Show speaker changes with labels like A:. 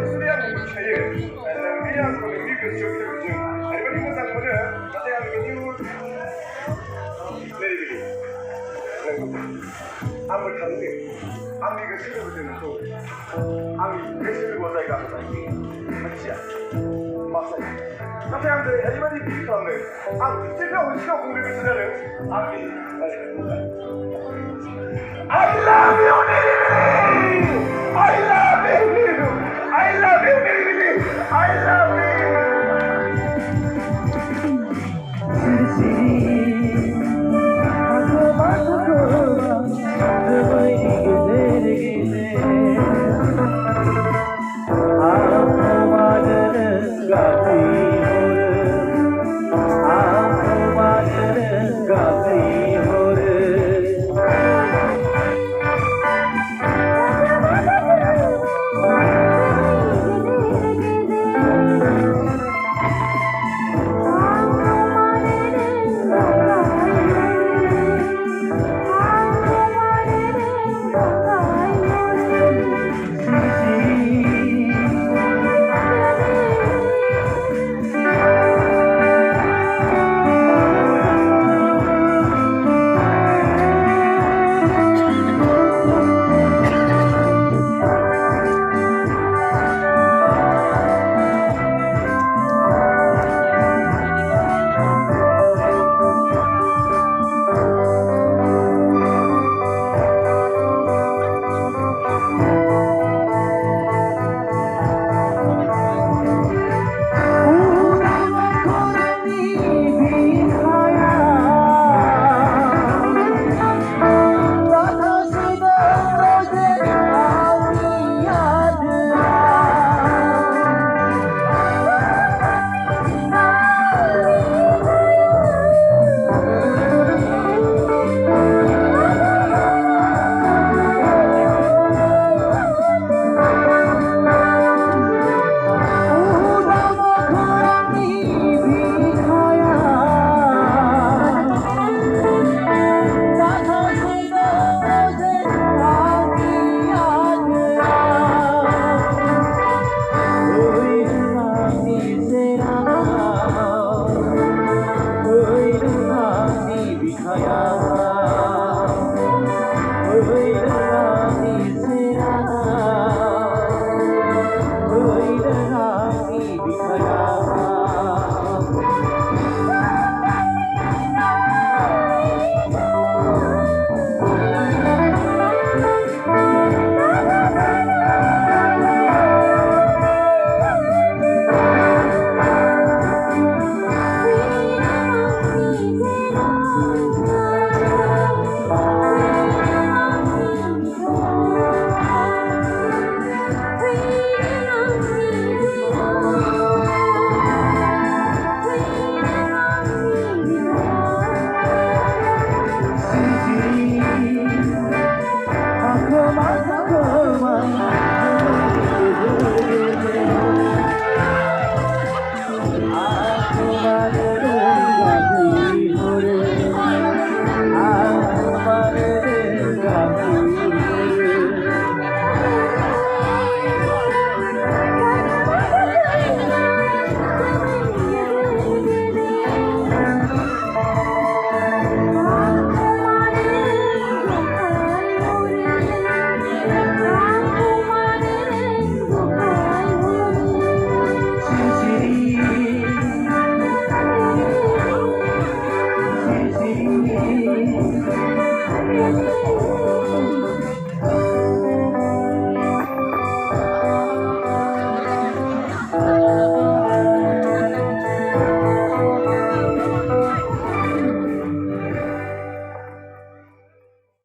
A: 수리한 자유, 위한 거는 그 쇼핑 중, 아니면 이거 상품은 나중에 그 내리기. 아무리 가는데, 아무리 그 시를 되는 또, 아무리 대시를 못하게 가는 거 같이야. 맞아요. 나중에 everybody 비슷한데, 제가 어디가 공부를 쓰냐면, I love you, Niri! I love you! I love you, Niri! I love you.